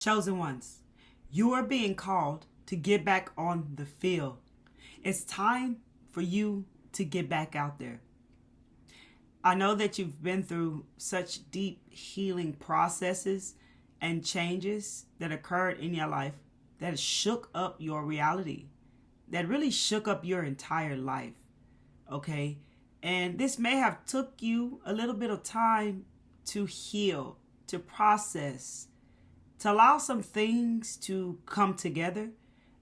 Chosen ones, you are being called to get back on the field. It's time for you to get back out there. I know that you've been through such deep healing processes and changes that occurred in your life that shook up your reality, that really shook up your entire life. Okay? And this may have took you a little bit of time to heal, to process, to allow some things to come together.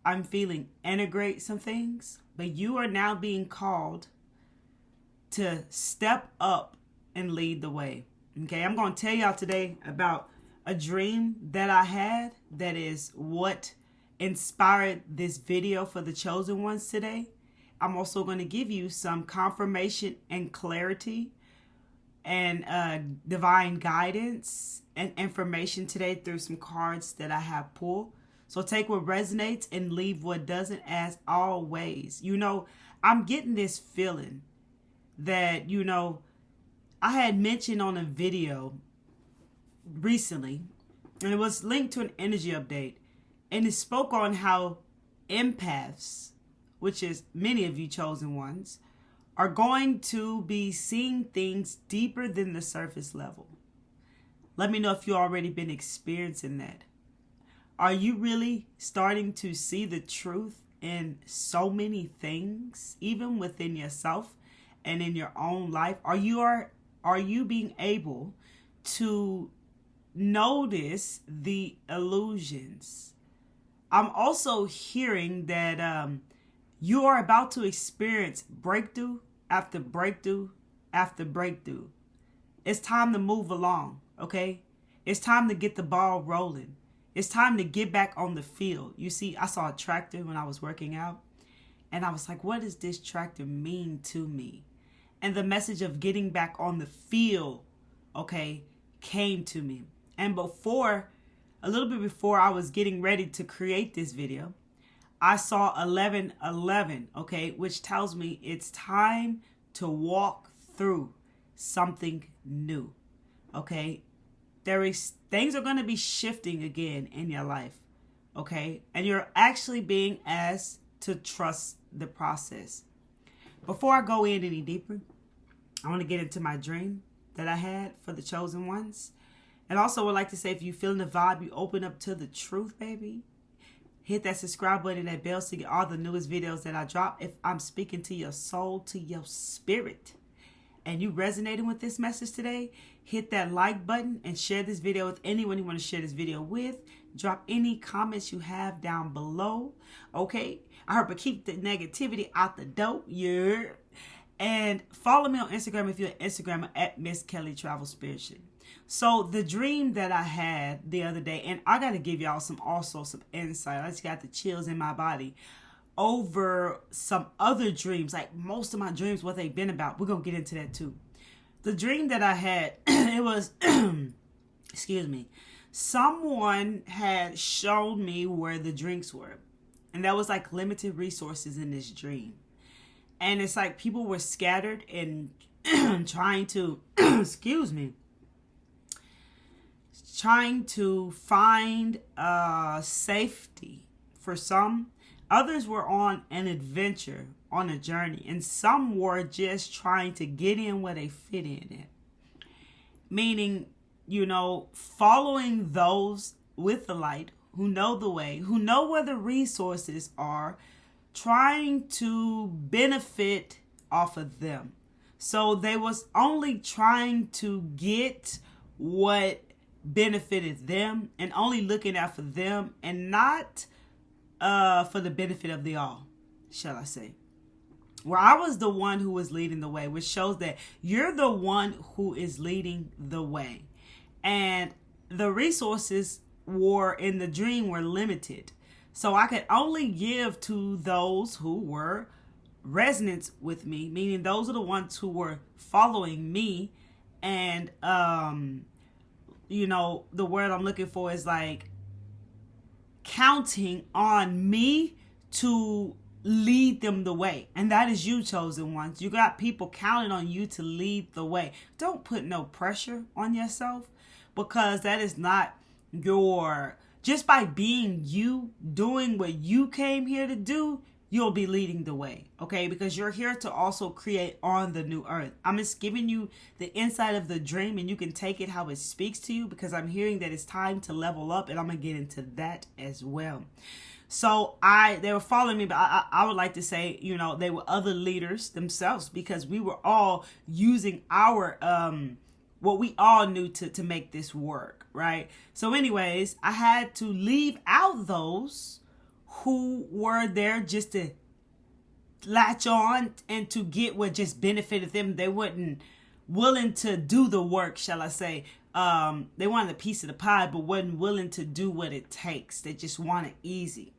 I'm feeling integrate some things, but you are now being called to step up and lead the way. Okay, I'm going to tell y'all today about a dream that I had that is what inspired this video for the chosen ones today. I'm also going to give you some confirmation and clarity and divine guidance and information today through some cards that I have pulled. So take what resonates and leave what doesn't, as always. I'm getting this feeling that, I had mentioned on a video recently, and it was linked to an energy update, and it spoke on how empaths, which is many of you chosen ones, are going to be seeing things deeper than the surface level. Let me know if you've already been experiencing that. Are you really starting to see the truth in so many things, even within yourself and in your own life? Are you being able to notice the illusions? I'm also hearing that you are about to experience breakthrough after breakthrough after breakthrough. It's time to move along, okay? It's time to get the ball rolling. It's time to get back on the field. You see, I saw a tractor when I was working out, and I was like, what does this tractor mean to me? And the message of getting back on the field, okay, came to me. And a little bit before I was getting ready to create this video, I saw 11:11, okay, which tells me it's time to walk through something new, okay? Things are going to be shifting again in your life, okay? And you're actually being asked to trust the process. Before I go in any deeper, I want to get into my dream that I had for the chosen ones. And also would like to say, if you feeling the vibe, you open up to the truth, baby. Hit that subscribe button and that bell so you get all the newest videos that I drop. If I'm speaking to your soul, to your spirit, and you resonating with this message today, hit that like button and share this video with anyone you want to share this video with. Drop any comments you have down below. Okay? I heard, but keep the negativity out the door. Yeah. And follow me on Instagram if you're an Instagrammer at Miss Kelly Travel Spiritually. So the dream that I had the other day, and I got to give y'all some insight. I just got the chills in my body over some other dreams. Like most of my dreams, what they've been about. We're going to get into that too. The dream that I had, it was, excuse me, someone had shown me where the drinks were. And there was like limited resources in this dream. And it's like people were scattered and trying to, excuse me, trying to find safety for some. Others were on an adventure, on a journey, and some were just trying to get in where they fit in at. Meaning, following those with the light, who know the way, who know where the resources are, trying to benefit off of them. So they was only trying to get what benefited them and only looking out for them and not for the benefit of the all, shall I say. Where I was the one who was leading the way, which shows that you're the one who is leading the way. And the resources were in the dream were limited. So I could only give to those who were resonant with me, meaning those are the ones who were following me. And, the word I'm looking for is like counting on me to lead them the way. And that is you, chosen ones. You got people counting on you to lead the way. Don't put no pressure on yourself, because that is not your just by being you, doing what you came here to do, you'll be leading the way, okay? Because you're here to also create on the new earth. I'm just giving you the insight of the dream, and you can take it how it speaks to you, because I'm hearing that it's time to level up, and I'm going to get into that as well. So they were following me, but I would like to say, they were other leaders themselves, because we were all using our, what we all knew to make this work, right? So anyways, I had to leave out those who were there just to latch on and to get what just benefited them. They weren't willing to do the work, shall I say. They wanted a piece of the pie, but wasn't willing to do what it takes. They just want it easy.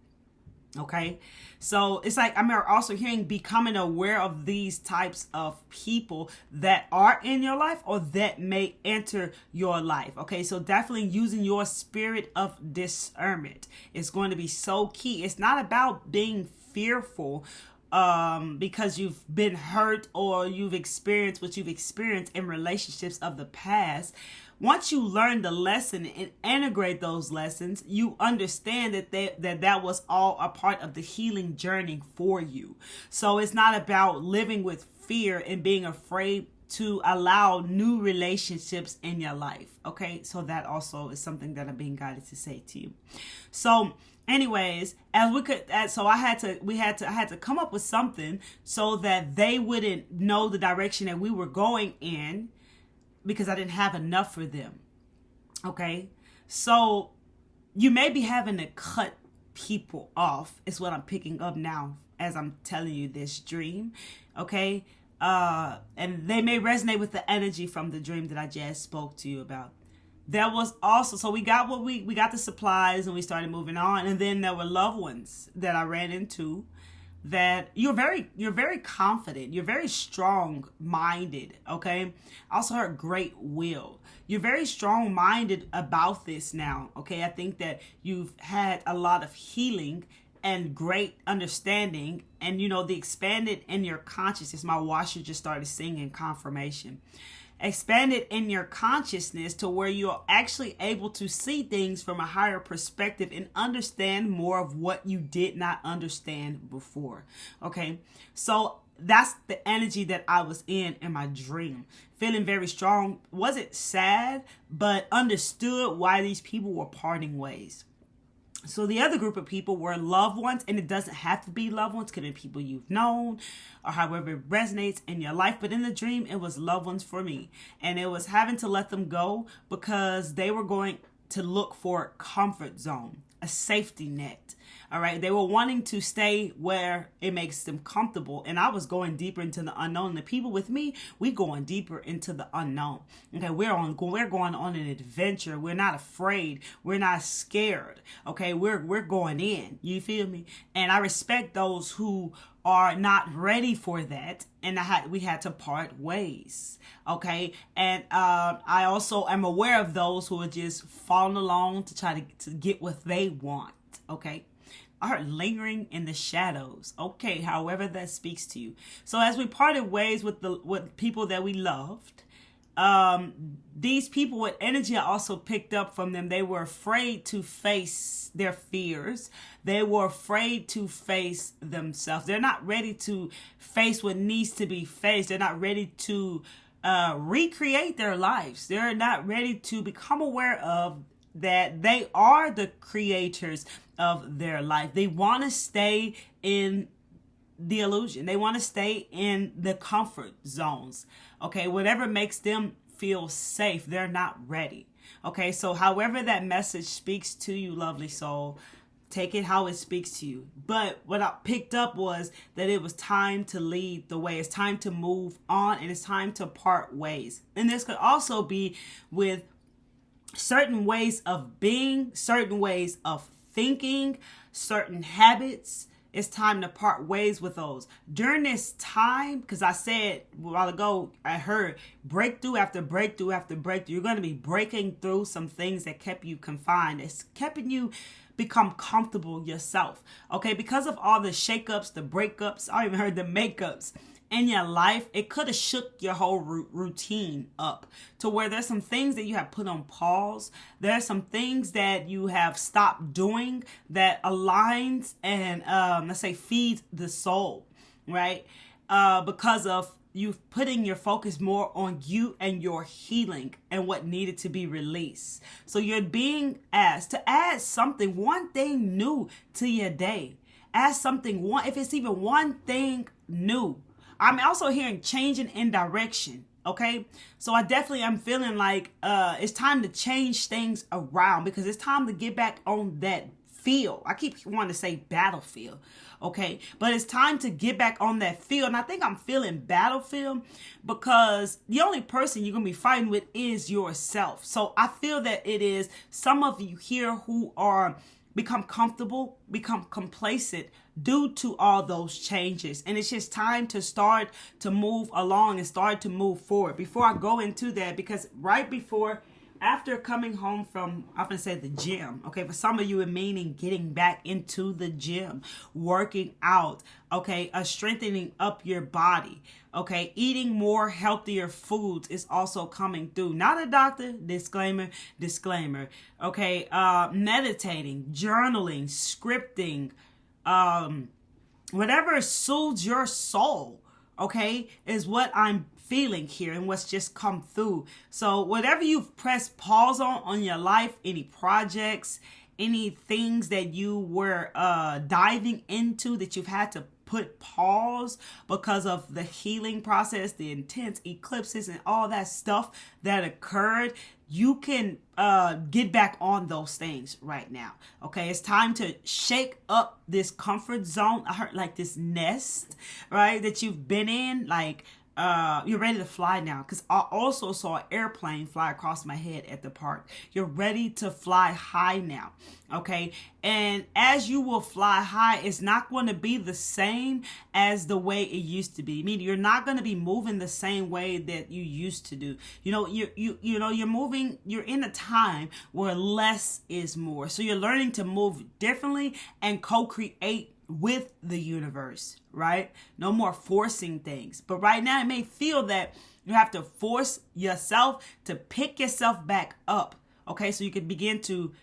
Okay, so it's like I'm also hearing becoming aware of these types of people that are in your life or that may enter your life. Okay, so definitely using your spirit of discernment is going to be so key. It's not about being fearful because you've been hurt or you've experienced what you've experienced in relationships of the past. Once you learn the lesson and integrate those lessons, you understand that was all a part of the healing journey for you. So it's not about living with fear and being afraid to allow new relationships in your life. Okay, so that also is something that I'm being guided to say to you. So anyways, I had to come up with something so that they wouldn't know the direction that we were going in, because I didn't have enough for them. Okay, so you may be having to cut people off, is what I'm picking up now as I'm telling you this dream. Okay, and they may resonate with the energy from the dream that I just spoke to you about. There was also, so we got we got the supplies and we started moving on, and then there were loved ones that I ran into that you're very confident, you're very strong minded. Okay, I also heard great will. You're very strong minded about this now. Okay, I think that you've had a lot of healing and great understanding, and the expanded in your consciousness. My washer just started singing confirmation. Expanded in your consciousness to where you're actually able to see things from a higher perspective and understand more of what you did not understand before. Okay, so that's the energy that I was in my dream. Feeling very strong. Wasn't sad, but understood why these people were parting ways. So the other group of people were loved ones, and it doesn't have to be loved ones. It could be people you've known or however it resonates in your life. But in the dream, it was loved ones for me. And it was having to let them go because they were going to look for a comfort zone, a safety net. All right. They were wanting to stay where it makes them comfortable. And I was going deeper into the unknown. The people with me, we going deeper into the unknown. Okay. We're going on an adventure. We're not afraid. We're not scared. Okay. We're going in. You feel me? And I respect those who are not ready for that, and we had to part ways. Okay, and I also am aware of those who are just following along to try to get what they want. Okay, I heard lingering in the shadows. Okay, however that speaks to you. So as we parted ways with people that we loved, these people with energy I also picked up from them. They were afraid to face their fears. They were afraid to face themselves. They're not ready to face what needs to be faced. They're not ready to recreate their lives. They're not ready to become aware of that they are the creators of their life. They want to stay in the illusion. They want to stay in the comfort zones. Okay, whatever makes them feel safe, they're not ready. Okay, so however that message speaks to you, lovely soul, take it how it speaks to you. But what I picked up was that it was time to lead the way. It's time to move on, and it's time to part ways. And this could also be with certain ways of being, certain ways of thinking, certain habits. It's time to part ways with those. During this time, because I said a while ago, I heard breakthrough after breakthrough after breakthrough. You're going to be breaking through some things that kept you confined. It's keeping you become comfortable yourself. Okay, because of all the shakeups, the breakups, I even heard the makeups. in your life, it could have shook your whole routine up to where there's some things that you have put on pause. There's some things that you have stopped doing that aligns and let's say feeds the soul, right? Because of you putting your focus more on you and your healing and what needed to be released. So you're being asked to add something, one thing new to your day. Add something, one, if it's even one thing new. I'm also hearing changing in direction. Okay, so I definitely am feeling like it's time to change things around, because it's time to get back on that field. I keep wanting to say battlefield, okay, but it's time to get back on that field. And I think I'm feeling battlefield because the only person you're gonna be fighting with is yourself. So I feel that it is some of you here who are become comfortable, become complacent due to all those changes. And it's just time to start to move along and start to move forward. Before I go into that, because after coming home from, I'm going to say the gym, okay, for some of you, it meaning getting back into the gym, working out, okay, strengthening up your body, okay, eating more healthier foods is also coming through. Not a doctor, disclaimer, okay, meditating, journaling, scripting, whatever soothes your soul, okay, is what I'm feeling here and what's just come through. So whatever you've pressed pause on your life, any projects, any things that you were diving into that you've had to put pause because of the healing process, the intense eclipses and all that stuff that occurred, you can get back on those things right now. Okay, it's time to shake up this comfort zone. I heard like this nest, right, that you've been in, like you're ready to fly now, because I also saw an airplane fly across my head at the park. You're ready to fly high now, okay? And as you will fly high, it's not going to be the same as the way it used to be. I mean, you're not going to be moving the same way that you used to do. You know, you're moving. You're in a time where less is more. So you're learning to move differently and co-create with the universe, right? No more forcing things. But right now it may feel that you have to force yourself to pick yourself back up, okay? So you can begin to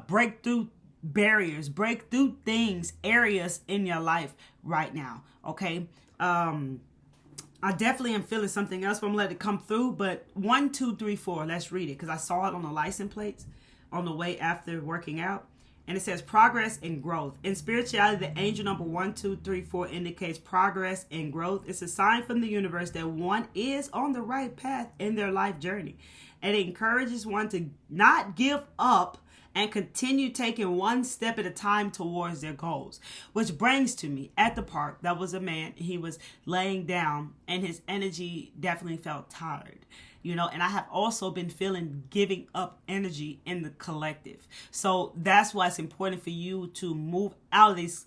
break through barriers, break through things, areas in your life right now, okay? I definitely am feeling something else, but I'm gonna let it come through. But 1, 2, 3, 4, let's read it, because I saw it on the license plates on the way after working out. And it says progress and growth. In spirituality, the angel number 1, 2, 3, 4 indicates progress and growth. It's a sign from the universe that one is on the right path in their life journey. And it encourages one to not give up and continue taking one step at a time towards their goals. Which brings to me, at the park, that was a man. He was laying down and his energy definitely felt tired. You know, and I have also been feeling giving up energy in the collective. So that's why it's important for you to move out of these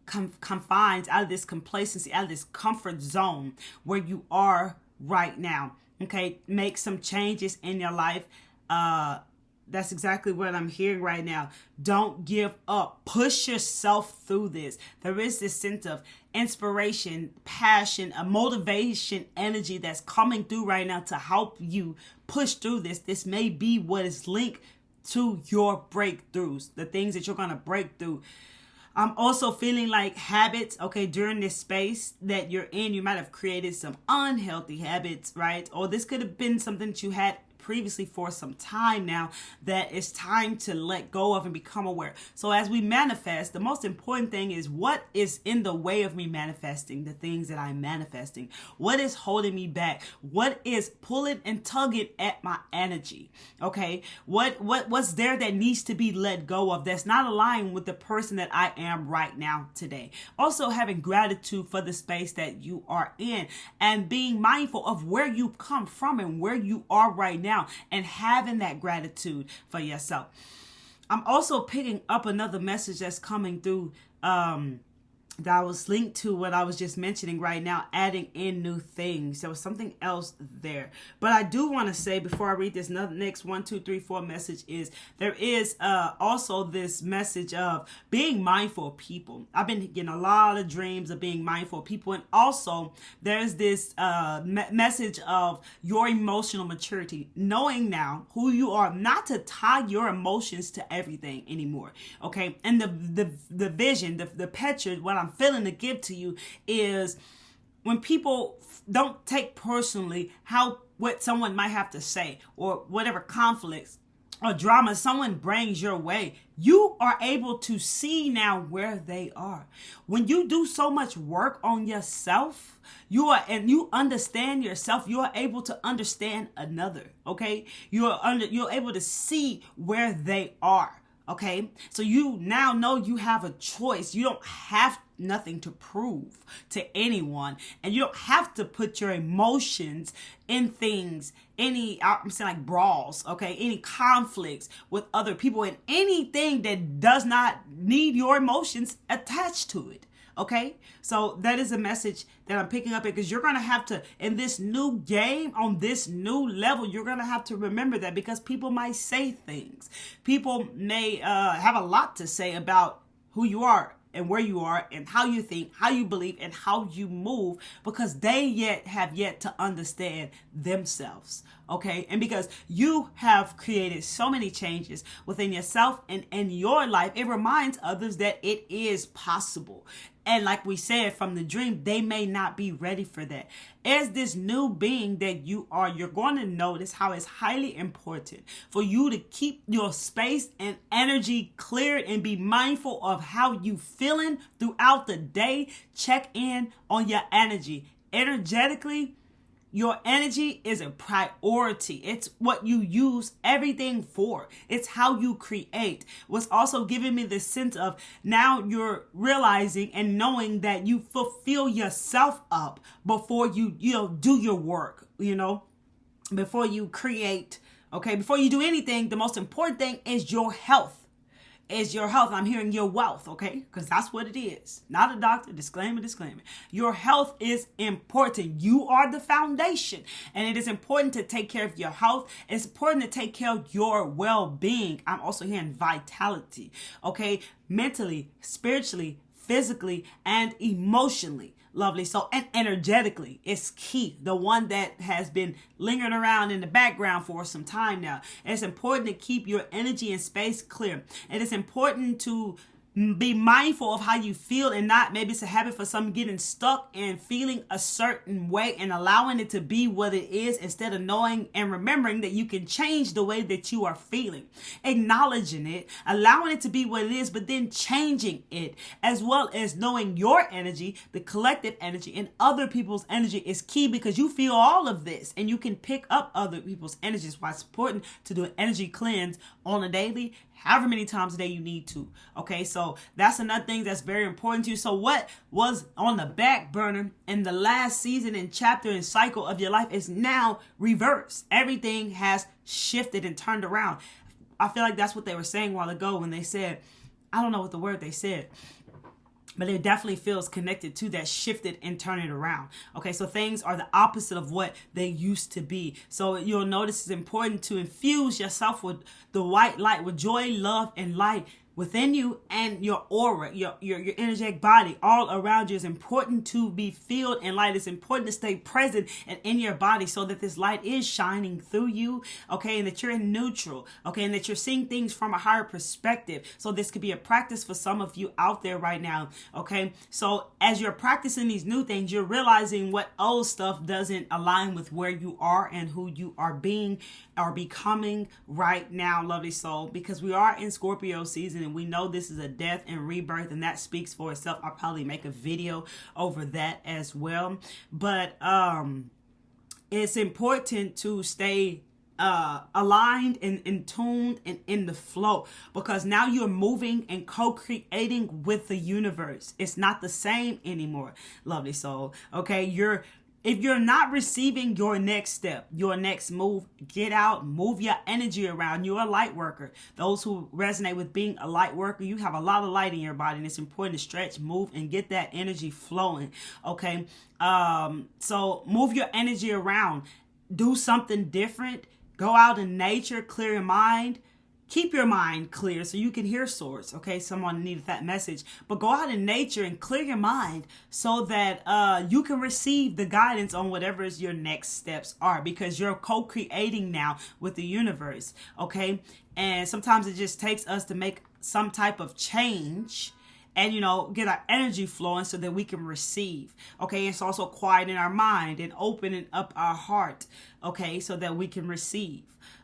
confines, out of this complacency, out of this comfort zone where you are right now. Okay, make some changes in your life. That's exactly what I'm hearing right now. Don't give up. Push yourself through this. There is this sense of inspiration, passion, a motivation, energy that's coming through right now to help you push through this. This may be what is linked to your breakthroughs, the things that you're going to break through. I'm also feeling like habits, okay, during this space that you're in, you might have created some unhealthy habits, right? Or this could have been something that you had previously for some time now that it's time to let go of and become aware. So as we manifest, the most important thing is what is in the way of me manifesting the things that I'm manifesting. What is holding me back? What is pulling and tugging at my energy? Okay, what's there that needs to be let go of that's not aligned with the person that I am right now today? Also having gratitude for the space that you are in and being mindful of where you come from and where you are right now, and having that gratitude for yourself. I'm also picking up another message that's coming through that was linked to what I was just mentioning right now, adding in new things. There was something else there. But I do want to say before I read this next 1, 2, 3, 4 message is there is also this message of being mindful of people. I've been getting a lot of dreams of being mindful of people. And also there's this message of your emotional maturity, knowing now who you are, not to tie your emotions to everything anymore. Okay. And the vision, the picture, what I'm feeling to give to you is when people don't take personally what someone might have to say or whatever conflicts or drama someone brings your way, you are able to see now where they are. When you do so much work on yourself, you understand yourself, you are able to understand another. Okay, you're able to see where they are. Okay, so you now know you have a choice. You don't have nothing to prove to anyone, and you don't have to put your emotions in things, I'm saying like brawls, okay, any conflicts with other people, and anything that does not need your emotions attached to it. Okay, so that is a message that I'm picking up, because you're going to have to, in this new game, on this new level, you're going to have to remember that, because people might say things. People may have a lot to say about who you are and where you are and how you think, how you believe, and how you move, because they have yet to understand themselves. Okay, and because you have created so many changes within yourself and in your life, it reminds others that it is possible. And like we said from the dream, they may not be ready for that. As this new being that you are, you're going to notice how it's highly important for you to keep your space and energy cleared and be mindful of how you feeling throughout the day. Check in on your energy. Energetically, your energy is a priority. It's what you use everything for. It's how you create. What's also giving me this sense of now you're realizing and knowing that you fulfill yourself up before you do your work, before you create, okay? Before you do anything, the most important thing is your health. Is your health. I'm hearing your wealth, okay? Because that's what it is. Not a doctor. Disclaimer. Your health is important. You are the foundation. And it is important to take care of your health. It's important to take care of your well-being. I'm also hearing vitality, okay? Mentally, spiritually, physically, and emotionally. Lovely. So, and energetically, it's key. The one that has been lingering around in the background for some time now. It's important to keep your energy and space clear. It is important to be mindful of how you feel, and not, maybe it's a habit for some, getting stuck and feeling a certain way and allowing it to be what it is, instead of knowing and remembering that you can change the way that you are feeling, acknowledging it, allowing it to be what it is, but then changing it, as well as knowing your energy, the collective energy, and other people's energy is key, because you feel all of this and you can pick up other people's energies. Why it's important to do an energy cleanse on a daily, however many times a day you need to. Okay, so that's another thing that's very important to you. So what was on the back burner in the last season and chapter and cycle of your life is now reversed. Everything has shifted and turned around. I feel like that's what they were saying a while ago when they said, I don't know what the word they said, but it definitely feels connected to that, shifted and turn it around. Okay, so things are the opposite of what they used to be. So you'll notice it's important to infuse yourself with the white light, with joy, love, and light within you, and your aura, your energetic body all around you is important to be filled in light. It's important to stay present and in your body so that this light is shining through you, okay, and that you're in neutral, okay, and that you're seeing things from a higher perspective. So this could be a practice for some of you out there right now, okay? So as you're practicing these new things, you're realizing what old stuff doesn't align with where you are and who you are being or becoming right now, lovely soul, because we are in Scorpio season, and we know this is a death and rebirth, and that speaks for itself. I'll probably make a video over that as well. But it's important to stay aligned and in tuned and in the flow, because now you're moving and co-creating with the universe. It's not the same anymore, lovely soul. Okay, you're If you're not receiving your next step, your next move, get out, move your energy around. You're a light worker. Those who resonate with being a light worker, you have a lot of light in your body, and it's important to stretch, move, and get that energy flowing. Okay. So move your energy around. Do something different. Go out in nature, clear your mind. Keep your mind clear so you can hear source. Okay, someone needed that message. But go out in nature and clear your mind so that you can receive the guidance on whatever your next steps are, because you're co-creating now with the universe. Okay, and sometimes it just takes us to make some type of change and, get our energy flowing so that we can receive. Okay, it's also quieting our mind and opening up our heart. Okay, so that we can receive.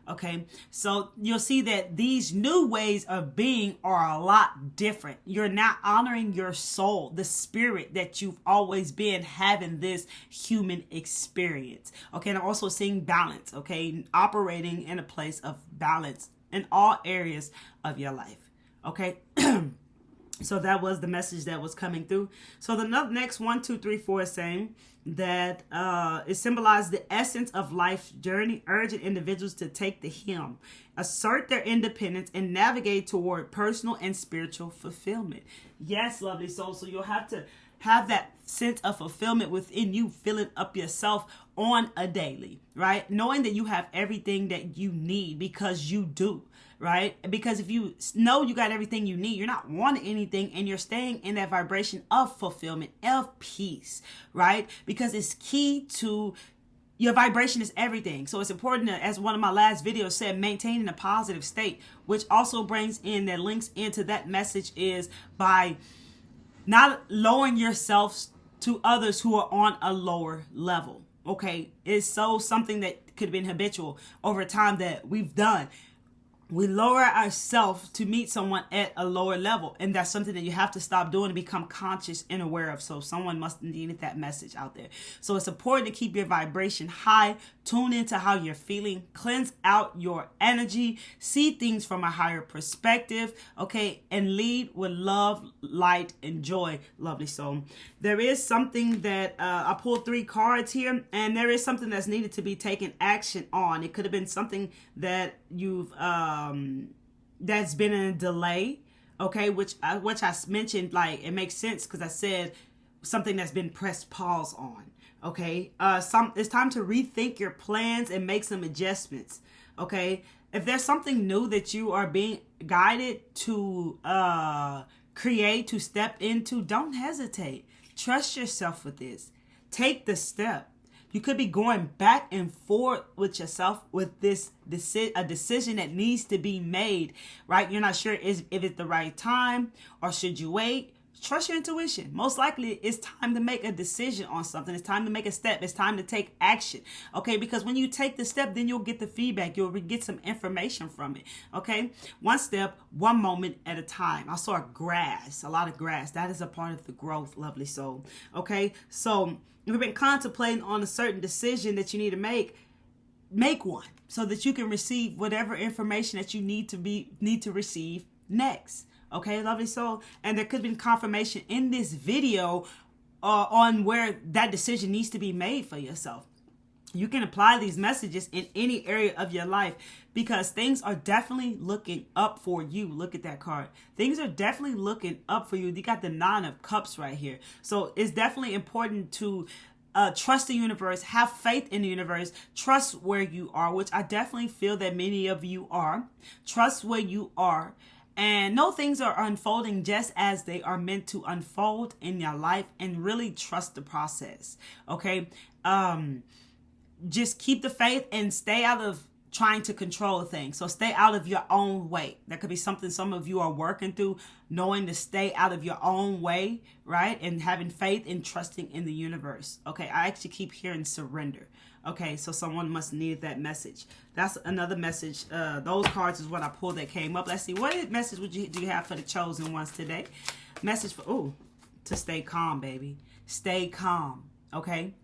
Okay, so you'll see that these new ways of being are a lot different. You're now honoring your soul, the spirit that you've always been having this human experience. Okay, and I'm also seeing balance. Okay, operating in a place of balance in all areas of your life. Okay. So that was the message that was coming through. So the next 1, 2, 3, 4 is saying that it symbolizes the essence of life's journey, urging individuals to take the helm, assert their independence, and navigate toward personal and spiritual fulfillment. Yes, lovely soul. So you'll have to have that sense of fulfillment within you, filling up yourself on a daily, right? Knowing that you have everything that you need, because you do. Right? Because if you know you got everything you need, you're not wanting anything, and you're staying in that vibration of fulfillment, of peace, right? Because it's key to your vibration is everything. So it's important to, as one of my last videos said, maintaining a positive state, which also brings in that links into that message is by not lowering yourselves to others who are on a lower level. Okay. It's so something that could have been habitual over time that we've done. We lower ourselves to meet someone at a lower level. And that's something that you have to stop doing and become conscious and aware of. So someone must need that message out there. So it's important to keep your vibration high, tune into how you're feeling, cleanse out your energy, see things from a higher perspective, okay, and lead with love, light, and joy, lovely soul. There is something that I pulled 3 cards here, and there is something that's needed to be taken action on. It could have been something that you've that's been in a delay, okay, which I mentioned, like, it makes sense because I said something that's been pressed pause on. Okay, it's time to rethink your plans and make some adjustments. Okay, if there's something new that you are being guided to create, to step into, don't hesitate. Trust yourself with this. Take the step. You could be going back and forth with yourself with this a decision that needs to be made, right? You're not sure if it's the right time or should you wait. Trust your intuition. Most likely it's time to make a decision on something. It's time to make a step. It's time to take action. Okay, because when you take the step, then you'll get the feedback. You'll get some information from it. Okay, one step, one moment at a time. I saw grass, a lot of grass. That is a part of the growth, lovely soul. Okay, so if you've been contemplating on a certain decision that you need to make one so that you can receive whatever information that you need to receive next. Okay, lovely soul. And there could have been confirmation in this video on where that decision needs to be made for yourself. You can apply these messages in any area of your life because things are definitely looking up for you. Look at that card. Things are definitely looking up for you. You got the 9 of Cups right here. So it's definitely important to trust the universe, have faith in the universe, trust where you are, which I definitely feel that many of you are. Trust where you are. And know things are unfolding just as they are meant to unfold in your life, and really trust the process. Okay. Just keep the faith and stay out of trying to control things. So stay out of your own way. That could be something some of you are working through, knowing to stay out of your own way, right? And having faith and trusting in the universe. Okay. I actually keep hearing surrender. Okay, so someone must need that message. That's another message. Those cards is what I pulled that came up. Let's see. What message do you have for the chosen ones today? Message for, to stay calm, baby. Stay calm, okay?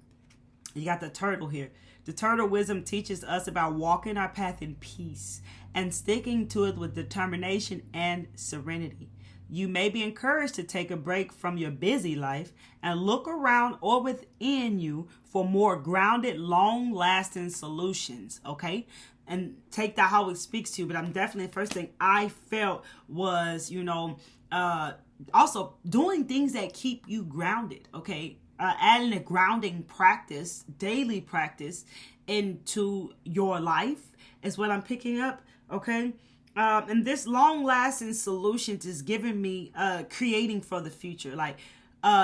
You got the turtle here. The turtle wisdom teaches us about walking our path in peace and sticking to it with determination and serenity. you may be encouraged to take a break from your busy life and look around or within you for more grounded, long-lasting solutions, okay? And take that how it speaks to you. But I'm definitely, the first thing I felt was, also doing things that keep you grounded, okay? Adding a grounding practice, daily practice into your life is what I'm picking up, okay? And this long-lasting solutions is giving me creating for the future, like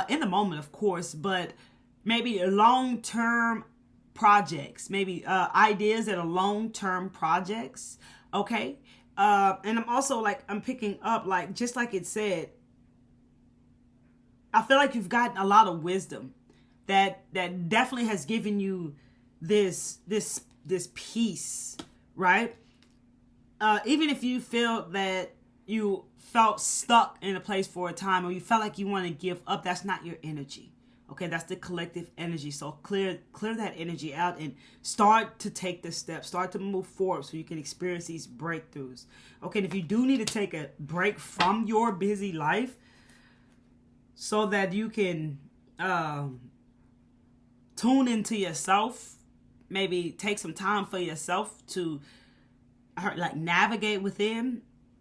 in the moment, of course, but maybe long-term projects, maybe ideas that are long-term projects, okay? And I'm also I'm picking up, just like it said, I feel like you've gotten a lot of wisdom that definitely has given you this peace, right? Even if you feel that you felt stuck in a place for a time, or you felt like you want to give up, that's not your energy. Okay, that's the collective energy. So clear that energy out and start to take the steps. Start to move forward so you can experience these breakthroughs. Okay, and if you do need to take a break from your busy life so that you can tune into yourself, maybe take some time for yourself to navigate within,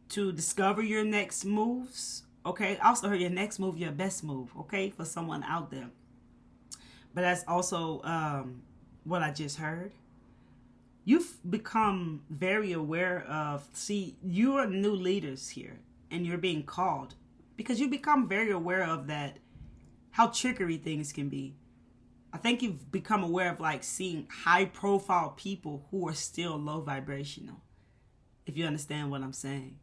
to discover your next moves. Okay, also heard your next move, your best move, okay, for someone out there. But that's also what I just heard. You've become very aware of, you are new leaders here, and you're being called because you become very aware of that, how trickery things can be. I think you've become aware of seeing high profile people who are still low vibrational, if you understand what I'm saying.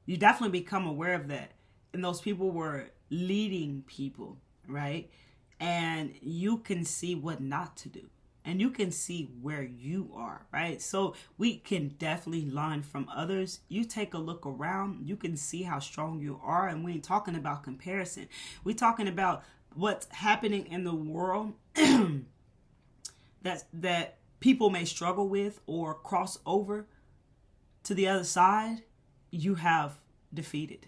You definitely become aware of that. And those people were leading people, right? And you can see what not to do. And you can see where you are, right? So we can definitely learn from others. You take a look around, you can see how strong you are. And we ain't talking about comparison. We're talking about what's happening in the world that people may struggle with or cross over to the other side. You have defeated.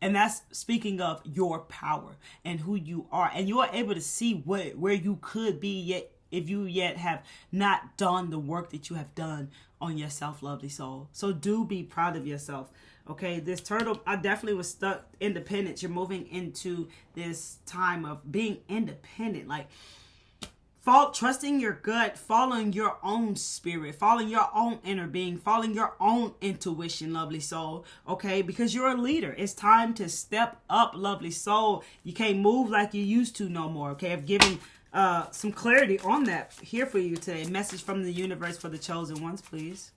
And that's speaking of your power and who you are. And you are able to see where you could be yet if you yet have not done the work that you have done on yourself, lovely soul. So do be proud of yourself. Okay, this turtle, I definitely was stuck independence. You're moving into this time of being independent. Trusting your gut, following your own spirit, following your own inner being, following your own intuition, lovely soul, okay? Because you're a leader. It's time to step up, lovely soul. You can't move like you used to no more, okay? I've given some clarity on that here for you today. Message from the universe for the chosen ones, please.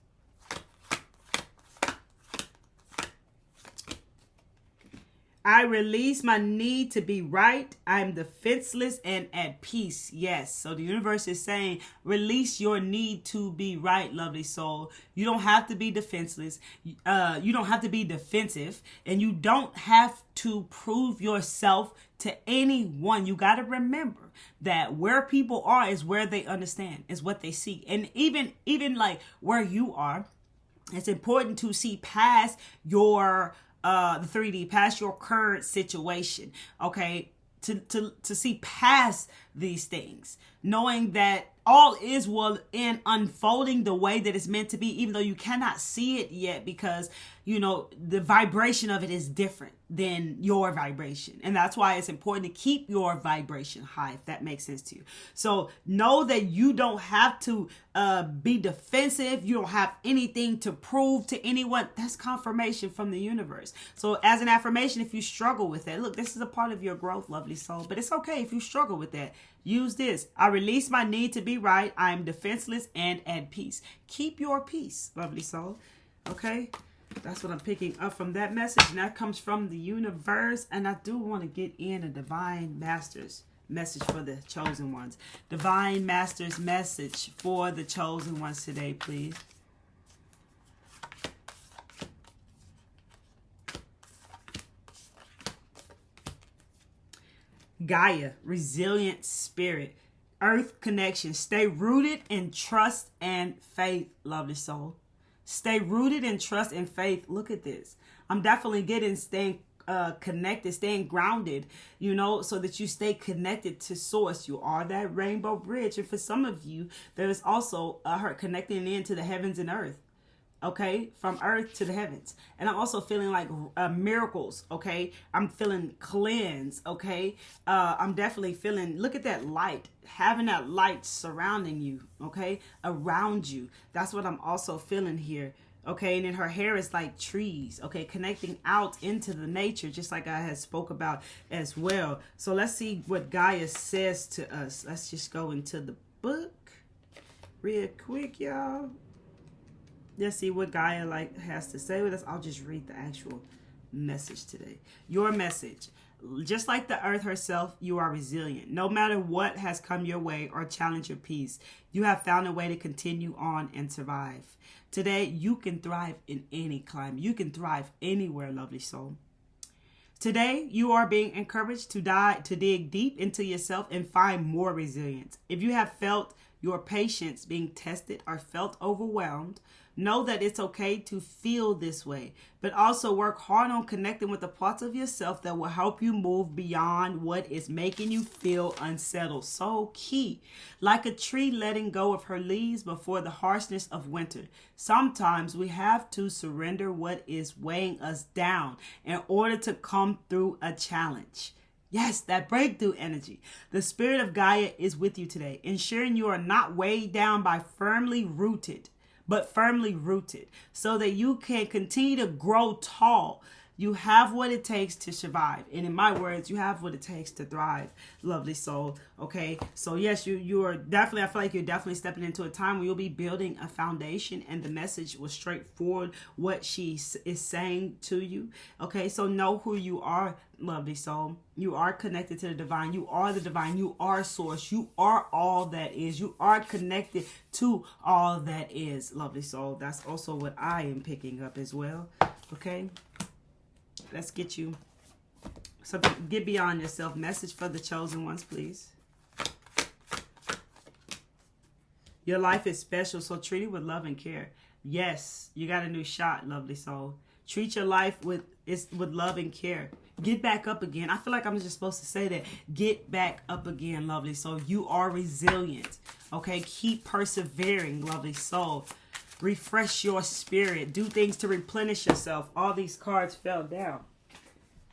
I release my need to be right. I'm defenseless and at peace. Yes. So the universe is saying, release your need to be right, lovely soul. You don't have to be defenseless. You don't have to be defensive. And you don't have to prove yourself to anyone. You got to remember that where people are is where they understand, is what they see. And even where you are, it's important to see past your the 3D, past your current situation, okay, to see past these things, knowing that all is well in unfolding the way that it's meant to be, even though you cannot see it yet because, the vibration of it is different than your vibration. And that's why it's important to keep your vibration high, if that makes sense to you. So know that you don't have to be defensive. You don't have anything to prove to anyone. That's confirmation from the universe. So as an affirmation, if you struggle with that, look, this is a part of your growth, lovely soul, but it's okay if you struggle with that. Use this. I release my need to be right. I am defenseless and at peace. Keep your peace, lovely soul. Okay? That's what I'm picking up from that message. And that comes from the universe. And I do want to get in a Divine Masters message for the chosen ones. Divine Masters message for the chosen ones today, please. Gaia, resilient spirit, earth connection. Stay rooted in trust and faith, lovely soul. Stay rooted in trust and faith. Look at this. I'm definitely getting staying connected, staying grounded, you know, so that you stay connected to source. You are that rainbow bridge. And for some of you, there is also her connecting into the heavens and earth. Okay, from earth to the heavens. And I'm also feeling like miracles. Okay, I'm feeling cleanse. Okay, I'm definitely feeling, look at that light, having that light surrounding you. Okay, around you. That's what I'm also feeling here. Okay, and then her hair is like trees. Okay, connecting out into the nature, just like I had spoke about as well. So let's see what Gaia says to us. Let's just go into the book real quick, y'all. Let's see what Gaia has to say with us. I'll just read the actual message today. Your message. Just like the earth herself, you are resilient. No matter what has come your way or challenge your peace, you have found a way to continue on and survive. Today, you can thrive in any climate. You can thrive anywhere, lovely soul. Today, you are being encouraged to dig deep into yourself and find more resilience. If you have felt your patience being tested or felt overwhelmed, know that it's okay to feel this way, but also work hard on connecting with the parts of yourself that will help you move beyond what is making you feel unsettled. So key. Like a tree letting go of her leaves before the harshness of winter. Sometimes we have to surrender what is weighing us down in order to come through a challenge. Yes, that breakthrough energy. The spirit of Gaia is with you today, ensuring you are not weighed down by firmly rooted, so that you can continue to grow tall. You have what it takes to survive. And in my words, you have what it takes to thrive, lovely soul. Okay. So yes, you are definitely, I feel like you're definitely stepping into a time where you'll be building a foundation, and the message was straightforward, what she is saying to you. Okay. So know who you are, lovely soul. You are connected to the divine. You are the divine. You are source. You are all that is. You are connected to all that is, lovely soul. That's also what I am picking up as well. Okay. Let's get you something. Get beyond yourself. Message for the chosen ones, please. Your life is special, so treat it with love and care. Yes, you got a new shot, lovely soul. Treat your life with love and care. Get back up again. I feel like I'm just supposed to say that. Get back up again, lovely soul. You are resilient. Okay, keep persevering, lovely soul. Refresh your spirit. Do things to replenish yourself. All these cards fell down.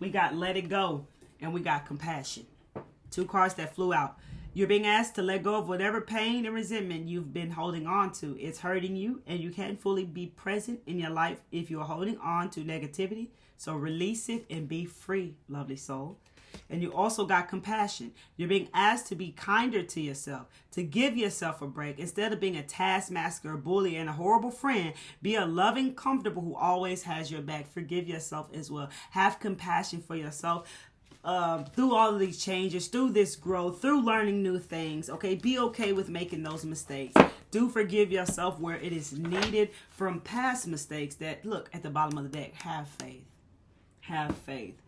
We got let it go, and we got compassion. 2 cards that flew out. You're being asked to let go of whatever pain and resentment you've been holding on to. It's hurting you, and you can't fully be present in your life if you're holding on to negativity. So release it and be free, lovely soul. And you also got compassion. You're being asked to be kinder to yourself, to give yourself a break. Instead of being a taskmaster, a bully, and a horrible friend, be a loving, comfortable who always has your back. Forgive yourself as well. Have compassion for yourself through all of these changes, through this growth, through learning new things. Okay, be okay with making those mistakes. Do forgive yourself where it is needed from past mistakes that, look, at the bottom of the deck. Have faith. Have faith.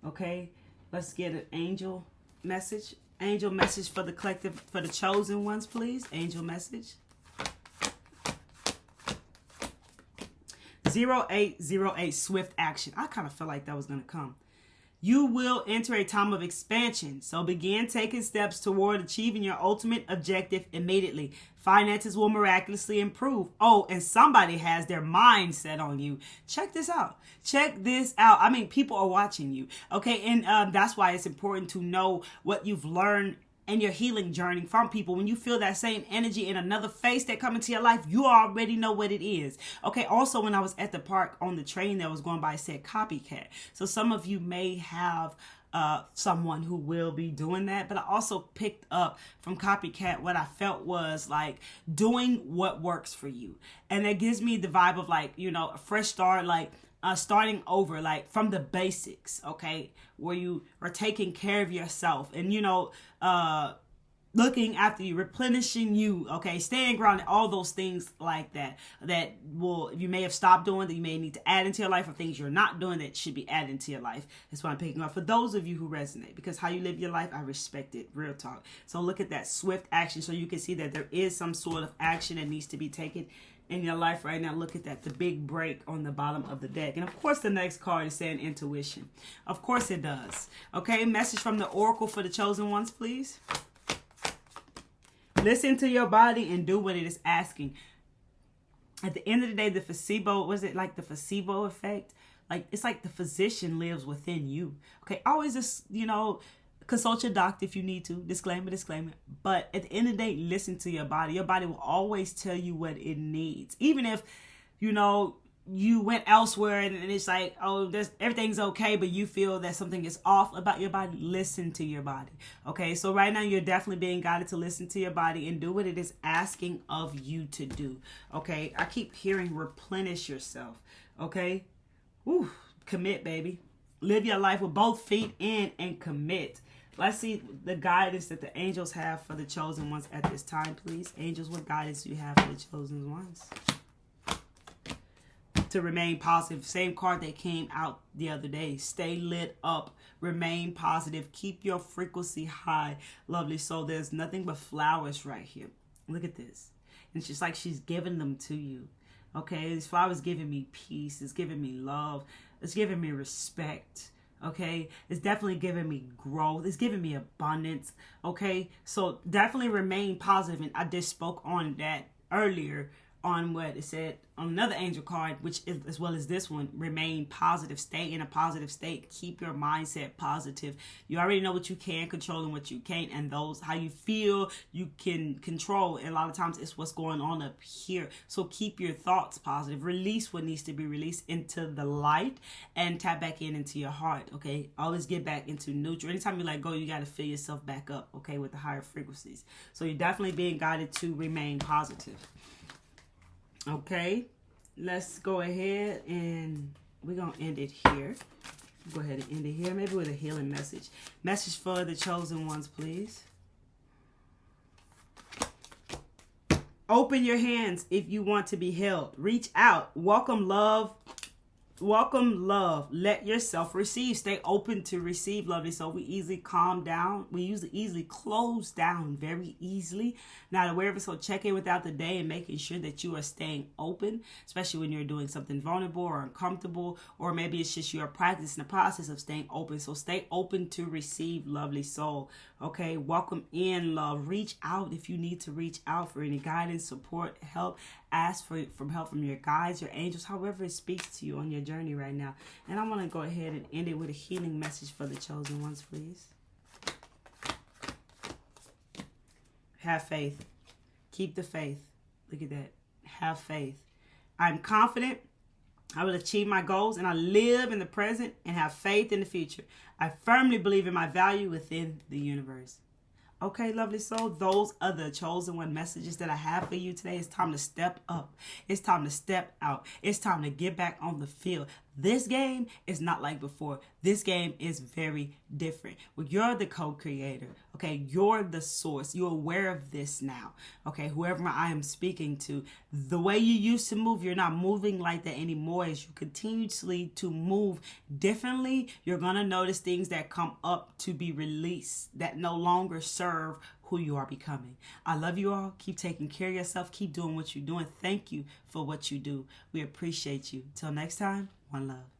Okay? Let's get an angel message. Angel message for the collective, for the chosen ones, please. Angel message. 0808, swift action. I kind of felt like that was going to come. You will enter a time of expansion, so begin taking steps toward achieving your ultimate objective immediately. Finances will miraculously improve. Oh, and somebody has their mind set on you. Check this out. Check this out. I mean, people are watching you, okay? And that's why it's important to know what you've learned and your healing journey from people. When you feel that same energy in another face that come into your life, you already know what it is. Okay, also when I was at the park on the train that was going by, it said copycat. So some of you may have someone who will be doing that, but I also picked up from copycat what I felt was like doing what works for you. And that gives me the vibe of like, you know, a fresh start, like starting over, like from the basics, okay, where you are taking care of yourself and, you know, looking after you, replenishing you, okay, staying grounded, all those things like that, that will, you may have stopped doing, that you may need to add into your life, or things you're not doing that should be added into your life. That's what I'm picking up for those of you who resonate, because how you live your life, I respect it, real talk. So look at that swift action, so you can see that there is some sort of action that needs to be taken in your life right now. Look at that, the big break on the bottom of the deck. And of course, the next card is saying intuition. Of course it does. Okay, message from the Oracle for the chosen ones, please. Listen to your body and do what it is asking. At the end of the day, the placebo, was it like the placebo effect? Like, it's like the physician lives within you. Okay, always just, consult your doctor if you need to. Disclaimer. But at the end of the day, listen to your body. Your body will always tell you what it needs. Even if, you went elsewhere and it's like, oh, everything's okay, but you feel that something is off about your body, listen to your body. Okay, so right now you're definitely being guided to listen to your body and do what it is asking of you to do. Okay, I keep hearing replenish yourself. Okay, woo, commit, baby. Live your life with both feet in and commit. Let's see the guidance that the angels have for the chosen ones at this time, please. Angels, what guidance do you have for the chosen ones? To remain positive. Same card that came out the other day. Stay lit up. Remain positive. Keep your frequency high. Lovely soul. There's nothing but flowers right here. Look at this. And it's just like she's giving them to you. Okay? These flowers giving me peace. It's giving me love. It's giving me respect. Okay? It's definitely giving me growth. It's giving me abundance. Okay? So definitely remain positive. And I just spoke on that earlier on what it said on another angel card, which is, as well as this one, remain positive. Stay in a positive state. Keep your mindset positive. You already know what you can control and what you can't, and those how you feel you can control. And a lot of times it's what's going on up here. So keep your thoughts positive. Release what needs to be released into the light and tap back into your heart. Okay, always get back into neutral. Anytime you let go, you got to fill yourself back up. Okay, with the higher frequencies. So you're definitely being guided to remain positive. Okay, let's go ahead and we're going to end it here. Go ahead and end it here. Maybe with a healing message. Message for the chosen ones, please. Open your hands if you want to be held. Reach out. Welcome love. Welcome love. Let yourself receive. Stay open to receive, lovely. So we easily calm down. We usually easily close down very easily. Not aware of it. So check in without the day and making sure that you are staying open, especially when you're doing something vulnerable or uncomfortable, or maybe it's just you're practicing the process of staying open. So stay open to receive, lovely soul. Okay, welcome in, love. Reach out if you need to reach out for any guidance, support, help. Ask for help from your guides, your angels, however it speaks to you on your journey right now. And I'm going to go ahead and end it with a healing message for the chosen ones, please. Have faith. Keep the faith. Look at that. Have faith. I'm confident I will achieve my goals, and I live in the present and have faith in the future. I firmly believe in my value within the universe. Okay, lovely soul, those are the chosen one messages that I have for you today. It's time to step up. It's time to step out. It's time to get back on the field. This game is not like before. This game is very different. Well, you're the co-creator. Okay, you're the source. You're aware of this now. Okay, whoever I am speaking to, the way you used to move, you're not moving like that anymore. As you continuously to move differently, you're going to notice things that come up to be released that no longer serve who you are becoming. I love you all. Keep taking care of yourself. Keep doing what you're doing. Thank you for what you do. We appreciate you. Till next time, one love.